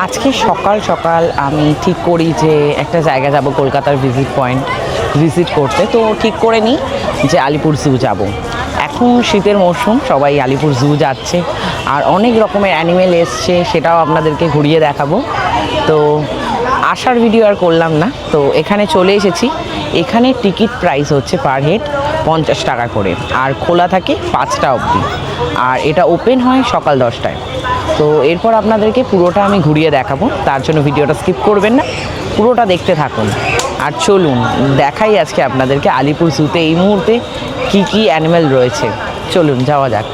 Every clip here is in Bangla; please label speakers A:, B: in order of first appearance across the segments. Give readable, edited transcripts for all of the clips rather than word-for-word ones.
A: আজকে সকাল সকাল আমি ঠিক করি যে একটা জায়গা যাব কলকাতার ভিজিট করতে। তো ঠিক করে নিই যে আলিপুর জু যাব। এখন শীতের মরশুম, সবাই আলিপুর জু যাচ্ছে আর অনেক রকমের অ্যানিমেল এসছে, সেটাও আপনাদেরকে ঘুরিয়ে দেখাবো। তো আসার ভিডিও আর করলাম না, তো এখানে চলে এসেছি। এখানে টিকিট প্রাইস হচ্ছে পার হেড 50 টাকা করে, আর খোলা থাকে 5টা অবধি, আর এটা ওপেন হয় সকাল 10টায়। তো এরপর আপনাদেরকে পুরোটা আমি ঘুরিয়ে দেখাবো, তার জন্য ভিডিওটা স্কিপ করবেন না, পুরোটা দেখতে থাকুন। আর চলুন দেখাই আজকে আপনাদেরকে আলিপুর জুতে এই মুহূর্তে কি কি অ্যানিমেল রয়েছে। চলুন যাওয়া যাক।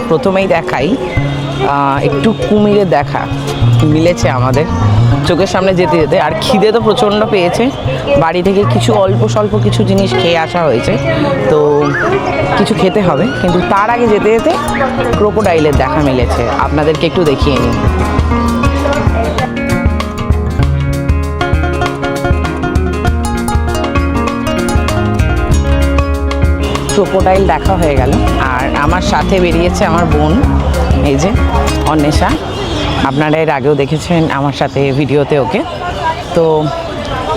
A: প্রথমেই দেখাই একটু কুমিরের দেখা মিলেছে আমাদের চোখের সামনে যেতে যেতে। আর খিদে তো প্রচণ্ড পেয়েছে, বাড়ি থেকে কিছু অল্প স্বল্প কিছু জিনিস খেয়ে আসা হয়েছে, তো কিছু খেতে হবে। কিন্তু তার আগে যেতে যেতে ক্রোকোডাইলের দেখা মিলেছে, আপনাদেরকে একটু দেখিয়ে নিই। ক্রোকোডাইল দেখা হয়ে গেল, আর আমার সাথে বেরিয়েছে আমার বোন, এই যে অন্বেষা। আপনারা এর আগেও দেখেছেন আমার সাথে ভিডিওতে ওকে। তো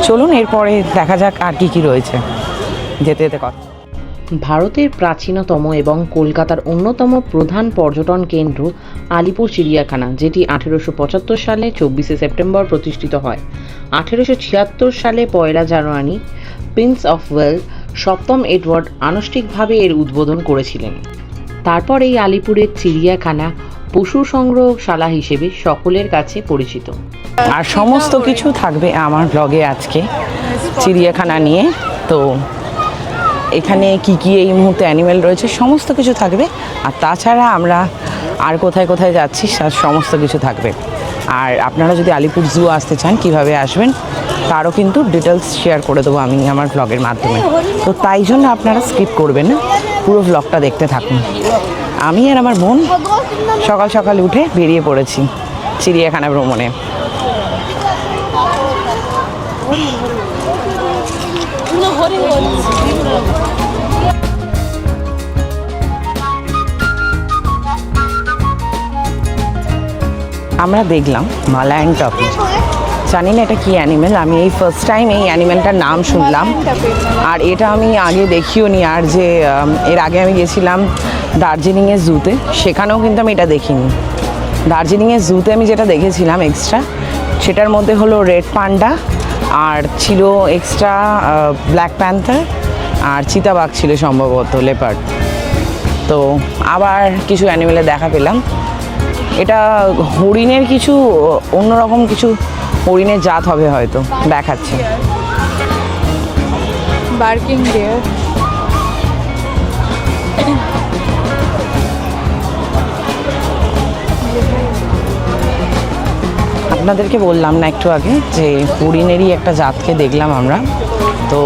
A: চলুন এরপরে দেখা যাক আর কি কি রয়েছে, যেতে যেতে কথা। ভারতের প্রাচীনতম এবং কলকাতার অন্যতম প্রধান পর্যটন কেন্দ্র আলিপুর চিড়িয়াখানা, যেটি 1875 সালে 24শে সেপ্টেম্বর প্রতিষ্ঠিত হয়। 1876 সালে 1 জানুয়ারি প্রিন্স অফ ওয়েলস সপ্তম এডওয়ার্ড আনুষ্ঠানিকভাবে এর উদ্বোধন করেছিলেন। তারপর এই আলিপুরের চিড়িয়াখানা পশু সংগ্রহশালা হিসেবে সকলের কাছে পরিচিত। আর সমস্ত কিছু থাকবে আমার ব্লগে আজকে চিড়িয়াখানা নিয়ে। তো এখানে কি কি এই মুহূর্তে অ্যানিমেল রয়েছে সমস্ত কিছু থাকবে, আর তাছাড়া আমরা আর কোথায় কোথায় যাচ্ছি সমস্ত কিছু থাকবে। আর আপনারা যদি আলিপুর জু আসতে চান কিভাবে আসবেন তারও কিন্তু ডিটেলস শেয়ার করে দেবো আমি আমার ব্লগের মাধ্যমে। তো তাই জন্য আপনারা স্কিপ করবেন না, পুরো ব্লগটা দেখতে থাকুন। আমি আর আমার বোন সকাল সকাল উঠে বেরিয়ে পড়েছি চিড়িয়াখানা ভ্রমণে। আমরা দেখলাম মালায়ান টপি, জানি না এটা কি অ্যানিমেল, আমি এই ফার্স্ট টাইম এই অ্যানিমেলটার নাম শুনলাম। আর এটা আমি আগে দেখিও নি, আর যে এর আগে আমি গেছিলাম দার্জিলিংয়ের জুতে, সেখানেও কিন্তু আমি এটা দেখিনি। দার্জিলিংয়ের জুতে আমি যেটা দেখেছিলাম এক্সট্রা, সেটার মধ্যে হলো রেড পান্ডা, আর ছিল এক্সট্রা ব্ল্যাক প্যান্থার, আর চিতাবাঘ ছিল সম্ভবত, লেপার্ড। তো আবার কিছু অ্যানিমেলের দেখা পেলাম। এটা হরিণের কিছু অন্যরকম কিছু হরিণের জাত হবে হয়তো, দেখাচ্ছে।
B: Barking deer.
A: আপনাদেরকে বললাম না একটু আগে যে হরিণেরই একটা জাতকে দেখলাম আমরা। তো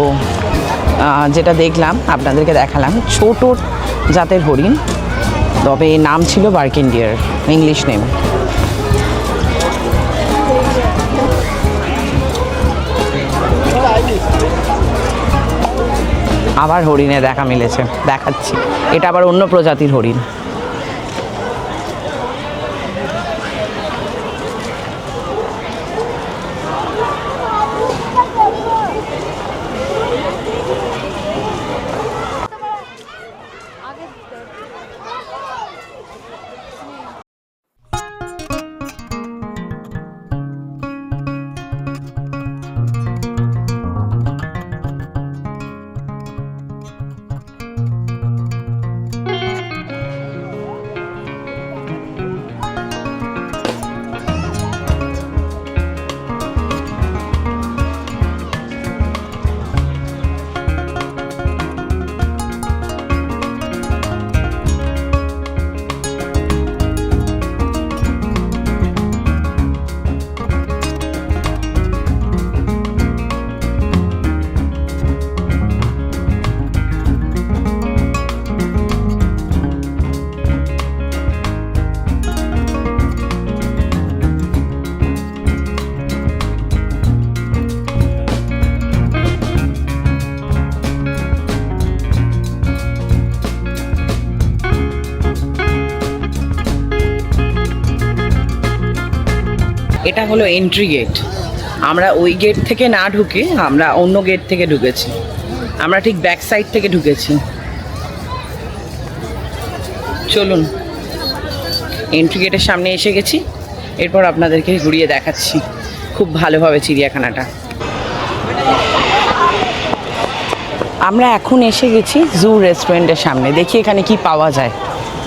A: যেটা দেখলাম আপনাদেরকে দেখালাম, ছোট জাতের হরিণ, তবে নাম ছিল বার্কিং ডিয়ার, ইংলিশ নেম। আবার হরিণে দেখা মিলেছে, দেখাচ্ছি। এটা আবার অন্য প্রজাতির হরিণ। এটা হলো এন্ট্রি গেট। আমরা ওই গেট থেকে না ঢুকে আমরা অন্য গেট থেকে ঢুকেছি, আমরা ঠিক ব্যাক সাইড থেকে ঢুকেছি। চলুন, এন্ট্রি গেটের সামনে এসে গেছি, এরপর আপনাদেরকে ঘুরিয়ে দেখাচ্ছি খুব ভালোভাবে চিড়িয়াখানাটা। আমরা এখন এসে গেছি জু রেস্টুরেন্টের সামনে, দেখি এখানে কি পাওয়া যায়।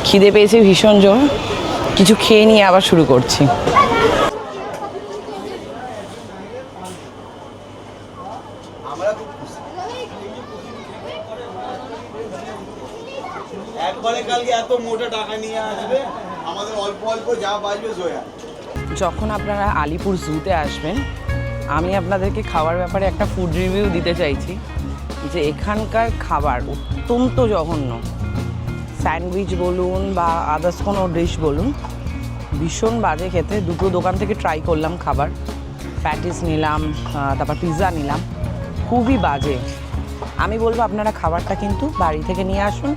A: খিদে পেয়েছে ভীষণ জোর, কিছু খেয়ে নিয়ে আবার শুরু করছি। যখন আপনারা আলিপুর জুতে আসবেন, আমি আপনাদেরকে খাবার ব্যাপারে একটা ফুড রিভিউ দিতে চাইছি যে এখানকার খাবার অত্যন্ত জঘন্য। স্যান্ডউইচ বলুন বা আদার্স কোনো ডিশ বলুন, ভীষণ বাজে খেতে। দুটো দোকান থেকে ট্রাই করলাম খাবার, প্যাটিস নিলাম, তারপর পিৎজা নিলাম, খুবই বাজে। আমি বলবো আপনারা খাবারটা কিন্তু বাড়ি থেকে নিয়ে আসুন,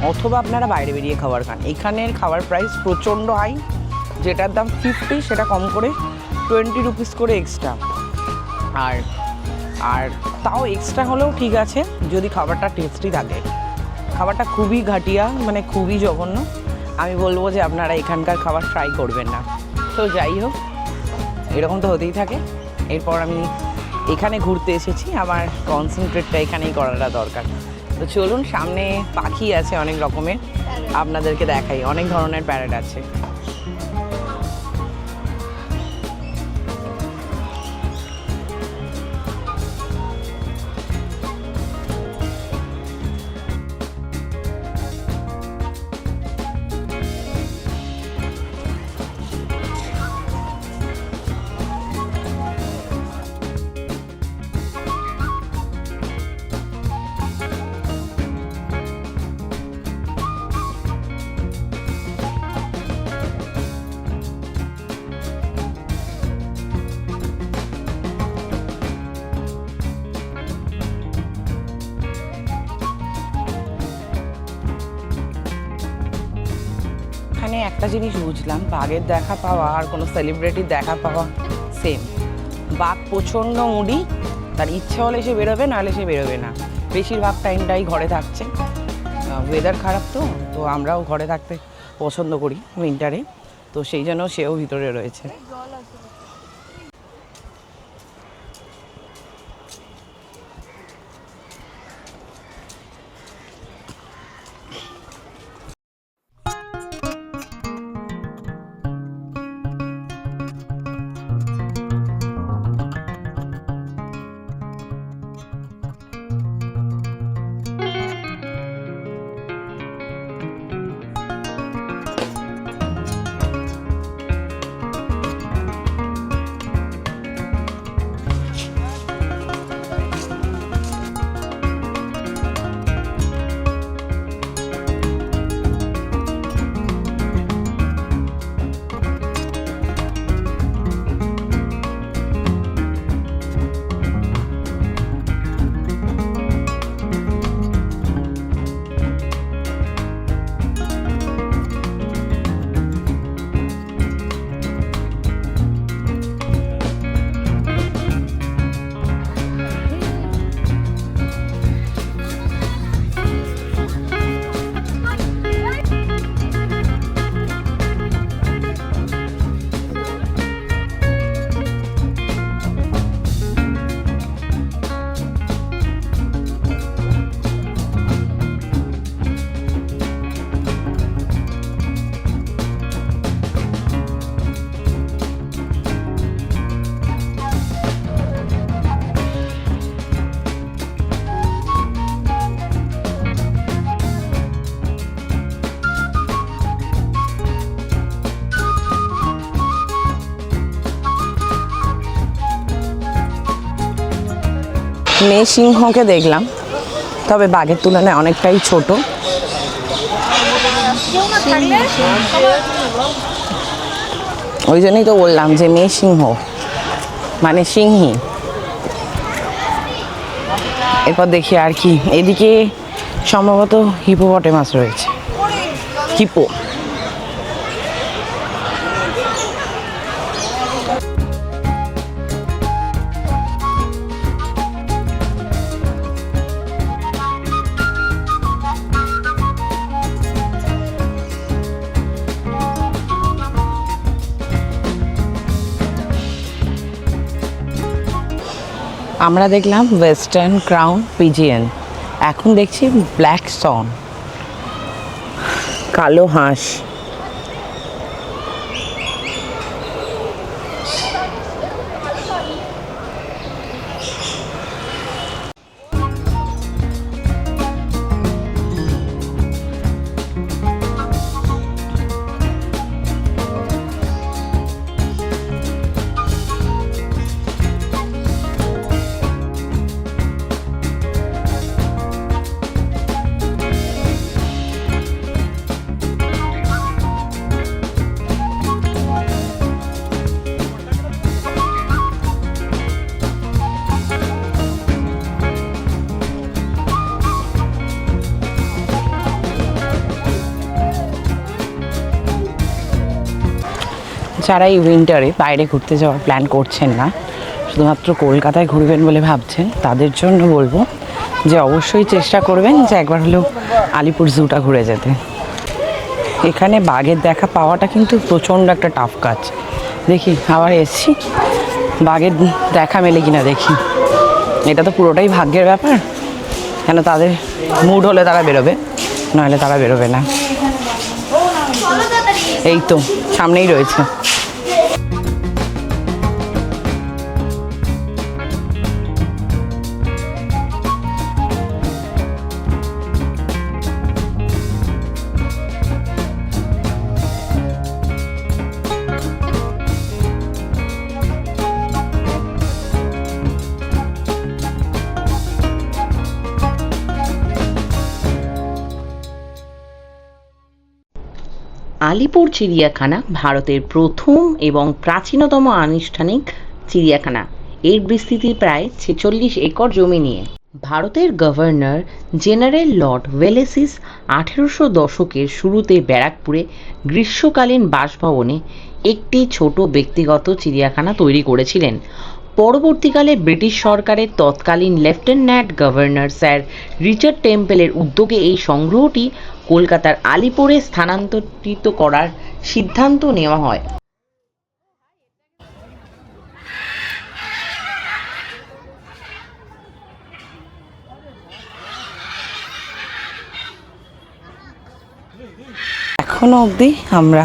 A: অথবা আপনারা বাইরে বেরিয়ে খাবার খান। এখানের খাবার প্রাইস প্রচণ্ড হাই, যেটার দাম 50 সেটা কম করে 20 রুপিস করে এক্সট্রা। আর তাও এক্সট্রা হলেও ঠিক আছে যদি খাবারটা টেস্টি থাকে। খাবারটা খুবই ঘাটিয়া, মানে খুবই জঘন্য। আমি বলবো যে আপনারা এখানকার খাবার ট্রাই করবেন না। তো যাই হোক, এরকম তো হতেই থাকে। এরপর আমি এখানে ঘুরতে এসেছি, আমার কনসেন্ট্রেটটা এখানেই করাটা দরকার। তো চলুন, সামনে পাখি আছে অনেক রকমের, আপনাদেরকে দেখাই। অনেক ধরনের প্যারেট আছে। এখানে একটা জিনিস বুঝলাম, বাঘের দেখা পাওয়া আর কোনো সেলিব্রিটির দেখা পাওয়া সেম। বাঘ প্রচণ্ড মুডি, তার ইচ্ছা হলে সে বেরোবে, নাহলে সে বেরোবে না। বেশিরভাগ টাইমটাই ঘরে থাকছে। ওয়েদার খারাপ, তো আমরাও ঘরে থাকতে পছন্দ করি উইন্টারে, তো সেই জন্য সেও ভিতরে রয়েছে। মেয়ে সিংহকে দেখলাম, তবে বাঘের তুলনায় অনেকটাই ছোট। ওই জন্যই তো বললাম যে মেয়ে সিংহ মানে সিংহী। এরপর দেখি আর কি, এদিকে সম্ভবত হিপোপটেমাস রয়েছে, হিপো। আমরা দেখলাম ওয়েস্টার্ন ক্রাউন পিজিয়ন, এখন দেখছি ব্ল্যাক সন, কালো হাঁস। যারা এই উইন্টারে বাইরে ঘুরতে যাওয়ার প্ল্যান করছেন না, শুধুমাত্র কলকাতায় ঘুরবেন বলে ভাবছেন, তাদের জন্য বলবো যে অবশ্যই চেষ্টা করবেন যে একবার হলেও আলিপুর জুটা ঘুরে যেতে। এখানে বাঘের দেখা পাওয়াটা কিন্তু প্রচণ্ড একটা টাফ কাজ। দেখি আবার এসছি, বাঘের দেখা মেলে কিনা দেখি। এটা তো পুরোটাই ভাগ্যের ব্যাপার, কেন তাদের মুড হলে তারা বেরোবে, নাহলে তারা বেরোবে না। এই তো সামনেই রয়েছে।
B: আলিপুর চিড়িয়াখানা ভারতের প্রথম এবং প্রাচীনতম আনুষ্ঠানিক চিড়িয়াখানা। এর বিস্তৃতি প্রায় 46 একর জমি নিয়ে। ভারতের গভর্নর জেনারেল লর্ড ওয়েলেসিস 1800 দশকের শুরুতে ব্যারাকপুরে গ্রীষ্মকালীন বাসভবনে একটি ছোট ব্যক্তিগত চিড়িয়াখানা তৈরি করেছিলেন। পরবর্তীকালে ব্রিটিশ সরকারের তৎকালীন লেফটেন্যান্ট গভর্নর স্যার রিচার্ড টেম্পেলের উদ্যোগে এই সংগ্রহটি কলকাতার আলিপুরে স্থানান্তরিত করার সিদ্ধান্ত নেওয়া হয়।
A: এখনো অবধি আমরা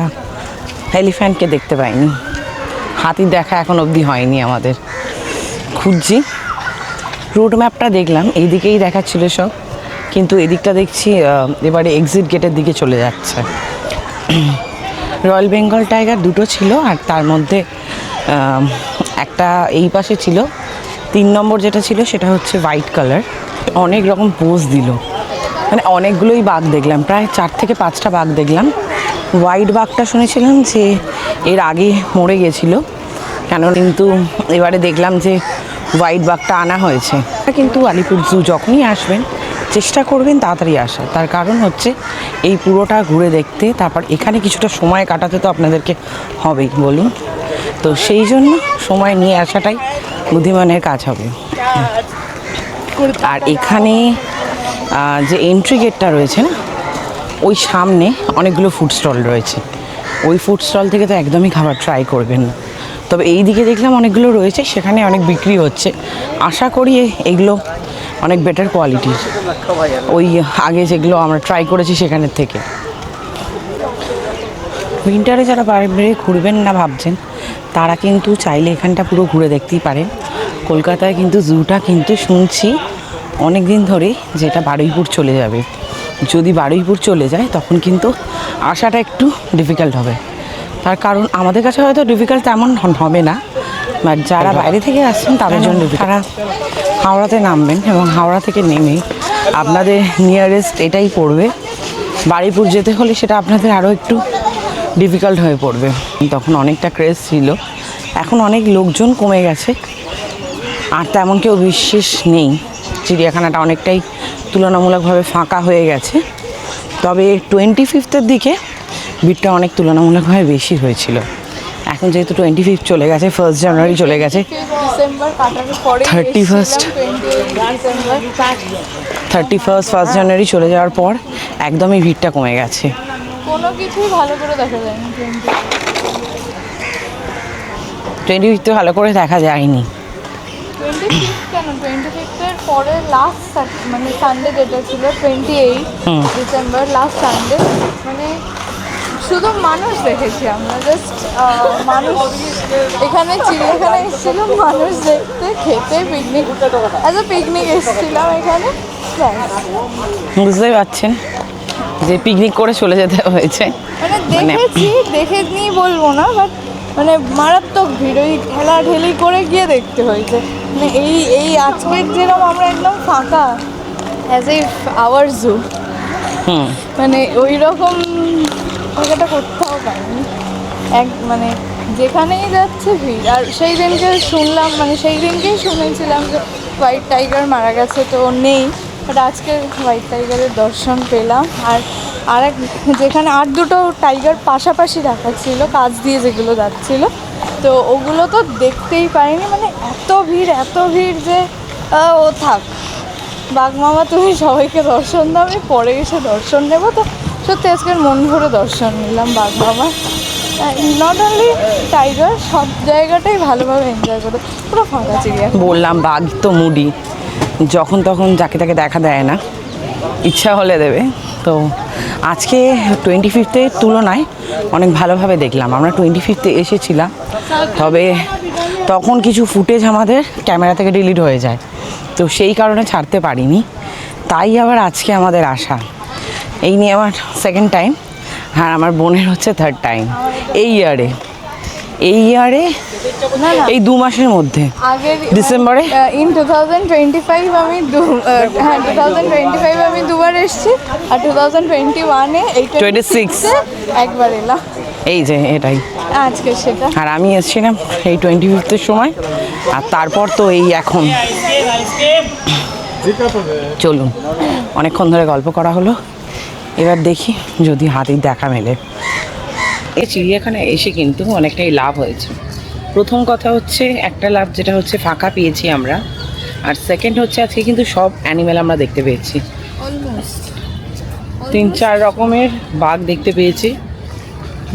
A: এলিফ্যান্টকে দেখতে পাইনি, হাতির দেখা এখন অবধি হয়নি আমাদের। খুঁজছি, রুট ম্যাপটা দেখলাম এইদিকেই দেখাচ্ছিল সব, কিন্তু এদিকটা দেখছি এবারে এক্সিট গেটের দিকে চলে যাচ্ছে। রয়্যাল বেঙ্গল টাইগার দুটো ছিল, আর তার মধ্যে একটা এই পাশে ছিল, 3 নম্বর যেটা ছিল সেটা হচ্ছে হোয়াইট কালার। অনেক রকম পোজ দিল, মানে অনেকগুলোই বাঘ দেখলাম, প্রায় 4 থেকে 5টা বাঘ দেখলাম। হোয়াইট বাঘটা শুনেছিলাম যে এর আগে মরে গেছিলো, কেন কিন্তু এবারে দেখলাম যে হোয়াইট বাঘটা আনা হয়েছে। কিন্তু আলিপুর জু যখনই আসবেন চেষ্টা করবেন তাড়াতাড়ি আসার, তার কারণ হচ্ছে এই পুরোটা ঘুরে দেখতে, তারপর এখানে কিছুটা সময় কাটাতে তো আপনাদেরকে হবেই বলুন, তো সেই জন্য সময় নিয়ে আসাটাই বুদ্ধিমানের কাজ হবে। আর এখানে যে এন্ট্রি গেটটা রয়েছে না, ওই সামনে অনেকগুলো ফুড স্টল রয়েছে, ওই ফুড স্টল থেকে তো একদমই খাবার ট্রাই করবেন না। তবে এই দিকে দেখলাম অনেকগুলো রয়েছে, সেখানে অনেক বিক্রি হচ্ছে, আশা করি এগুলো অনেক বেটার কোয়ালিটির, ওই আগে যেগুলো আমরা ট্রাই করেছি সেখানের থেকে। উইন্টারে যারা বাইরে ঘুরবেন না ভাবছেন, তারা কিন্তু চাইলে এখানটা পুরো ঘুরে দেখতেই পারেন। কলকাতায় কিন্তু জুটা কিন্তু শুনছি অনেক দিন ধরে যেটা বারুইপুর চলে যাবে। যদি বারুইপুর চলে যায় তখন কিন্তু আসাটা একটু ডিফিকাল্ট হবে, তার কারণ আমাদের কাছে হয়তো ডিফিকাল্ট তেমন হবে না, বাট যারা বাইরে থেকে আসছেন তাদের জন্য তারা হাওড়াতে নামবেন, এবং হাওড়া থেকে নেমে আপনাদের নিয়ারেস্ট এটাই পড়বে। বারুইপুর যেতে হলে সেটা আপনাদের আরও একটু ডিফিকাল্ট হয়ে পড়বে। তখন অনেকটা ক্রেজ ছিল, এখন অনেক লোকজন কমে গেছে, আর তেমন কেউ বিশেষ নেই। চিড়িয়াখানাটা অনেকটাই তুলনামূলকভাবে ফাঁকা হয়ে গেছে, তবে 25th দিকে ভিড়টা অনেক তুলনামূলকভাবে বেশি হয়েছিল। এখন যেহেতু 25 চলে গেছে, 1 জানুয়ারি চলে গেছে, 31 জানুয়ারি চলে যাওয়ার পর একদমই ভিড়টা কমে গেছে।
C: কোনো কিছুই ভালো করে দেখা যায়নি,
A: 25 ভালো করে দেখা যায়নি।
C: 25 কেন 25-এর পরে লাস্ট মানে সানডে যেটা ছিল 28 ডিসেম্বর লাস্ট সানডে, মানে শুধু মানুষ দেখেছি আমরা, জাস্ট মানুষ এখানে চিড়িয়াখানায় এসেছিল মানুষ দেখতে, খেতে, পিকনিক অ্যাজ এ পিকনিক এসেছিলাম এখানে।
A: বুঝতেই পারছেন যে পিকনিক করে চলে যেতে হয়েছে।
C: মানে দেখেছি, দেখে নিই বলবো না, বাট মানে মারাত্মক ভিড়, ওই ঠেলাঠেলি করে গিয়ে দেখতে হয়েছে। মানে এই আজকের যেরকম আমরা একদম ফাঁকা অ্যাজ এ আওয়ার জু, মানে ওই রকম জায়গাটা কোথাও পাইনি। মানে যেখানেই যাচ্ছে ভিড়। আর সেই দিনকে শুনলাম, মানে সেই দিনকেই শুনেছিলাম যে হোয়াইট টাইগার মারা গেছে, তো নেই, বাট আজকে হোয়াইট টাইগারের দর্শন পেলাম। আর এক যেখানে আর দুটো টাইগার পাশাপাশি রাখা ছিল কাছ দিয়ে যেগুলো যাচ্ছিলো, তো ওগুলো তো দেখতেই পাইনি। মানে এত ভিড় যে ও থাক, বাঘ মামা তুমি সবাইকে দর্শন দাও, আমি পরে এসে দর্শন নেবো। তো সত্যি আজকের মন ভরে দর্শন নিলাম বাঘ মামা। নট অনলি টাইগার, সব জায়গাটাই ভালোভাবে এনজয় করে, পুরো ফাঁকা চিড়িয়াখানা।
A: বললাম বাঘ তো মুডি, যখন তখন যাকে তাকে দেখা দেয় না, ইচ্ছা হলে দেবে। তো আজকে 25-এর তুলনায় অনেক ভালোভাবে দেখলাম। আমরা 25-এ এসেছিলাম, তবে তখন কিছু ফুটেজ আমাদের ক্যামেরা থেকে ডিলিট হয়ে যায়, তো সেই কারণে ছাড়তে পারিনি। তাই আবার আজকে আমাদের আসা, এই নিয়ে আমার সেকেন্ড টাইম, আর আমার বোনের হচ্ছে থার্ড টাইম এই ইয়ারে
C: না না,
A: এই 2 মাসের মধ্যে
C: আগের
A: ডিসেম্বরে
C: ইন 2025 আমি 2025 আমি দুবার এসেছি, আর 2021-এ এই 26-এ একবার এলাম,
A: এই যে এটাই।
C: আজকে সেটা।
A: আর আমি এসেছিলাম এই 25-এর সময়, আর তারপর তো এই এখন। চলুন, অনেকক্ষণ ধরে গল্প করা হলো, এবার দেখি যদি হাতির দেখা মেলে। এই চিড়িয়াখানায় এসে কিন্তু অনেকটাই লাভ হয়েছে। প্রথম কথা হচ্ছে, একটা লাভ যেটা হচ্ছে ফাঁকা পেয়েছি আমরা, আর সেকেন্ড হচ্ছে আজকে কিন্তু সব অ্যানিমেল আমরা দেখতে পেয়েছি।
C: অলমোস্ট
A: 3-4 রকমের বাঘ দেখতে পেয়েছি।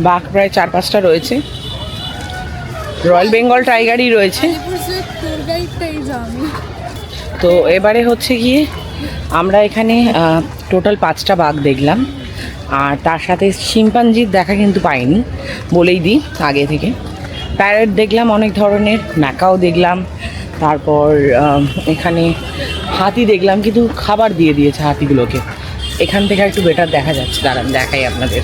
A: বাঘ প্রায় 4-5টা রয়েছে, রয়্যাল বেঙ্গল টাইগারই রয়েছে।
C: ট্যুর গাইডটাই আমি।
A: তো এবারে হচ্ছে গিয়ে আমরা এখানে টোটাল 5টা বাঘ দেখলাম, আর তার সাথে শিম্পাঞ্জির দেখা কিন্তু পাইনি, বলেই দিই আগে থেকে। প্যারেট দেখলাম অনেক ধরনের, ম্যাকাও দেখলাম, তারপর এখানে হাতি দেখলাম, কিন্তু খাবার দিয়ে দিয়েছে হাতিগুলোকে। এখান থেকে একটু বেটার দেখা যাচ্ছে, দাঁড়ান দেখাই আপনাদের।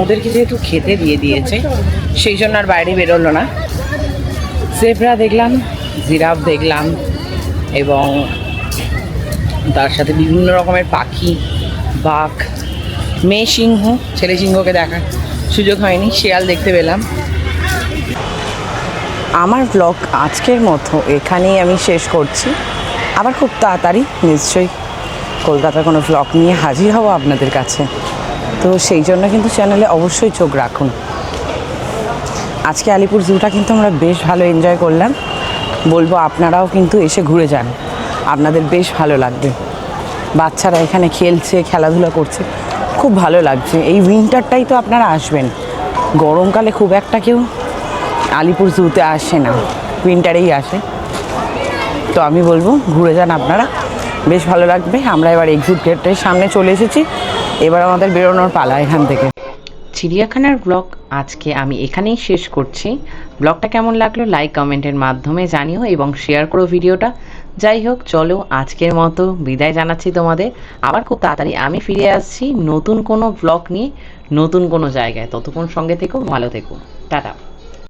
A: ওদেরকে যেহেতু খেতে দিয়ে দিয়েছে, সেই জন্য আর বাইরে বেরোলো না। জেব্রা দেখলাম, জিরাফ দেখলাম, এবং তার সাথে বিভিন্ন রকমের পাখি, বাঘ, মেয়ে সিংহ, ছেলে সিংহকে দেখার সুযোগ হয়নি, শিয়াল দেখতে পেলাম। আমার ব্লগ আজকের মতো এখানেই আমি শেষ করছি। আবার খুব তাড়াতাড়ি নিশ্চয়ই কলকাতার কোনো ব্লগ নিয়ে হাজির হব আপনাদের কাছে, তো সেই জন্য কিন্তু চ্যানেলে অবশ্যই চোখ রাখুন। আজকে আলিপুর জুটা কিন্তু আমরা বেশ ভালো এনজয় করলাম, বলবো আপনারাও কিন্তু এসে ঘুরে যান, আপনাদের বেশ ভালো লাগবে। বাচ্চারা এখানে খেলছে, খেলাধুলা করছে, খুব ভালো লাগছে। এই উইন্টারটাই তো আপনারা আসবেন, গরমকালে খুব একটা কেউ আলিপুর জুতে আসে না, উইন্টারেই আসে। তো আমি বলবো ঘুরে যান আপনারা, বেশ ভালো লাগবে। আমরা এবার এক্সিট গেটের সামনে চলে এসেছি, এবার আমাদের বেরোনোর পালা এখান থেকে।
B: চিড়িয়াখানার ব্লগ আজকে আমি এখানেই শেষ করছি। ব্লগটা কেমন লাগলো লাইক কমেন্টের মাধ্যমে জানিও এবং শেয়ার করো ভিডিওটা। যাই হোক, চলো আজকের মতো বিদায় জানাচ্ছি তোমাদের। আবার খুব তাড়াতাড়ি আমি ফিরে আসছি নতুন কোনো ব্লগ নিয়ে, নতুন কোনো জায়গায়। ততক্ষণ সঙ্গে থেকো, ভালো থেকো, টাটা।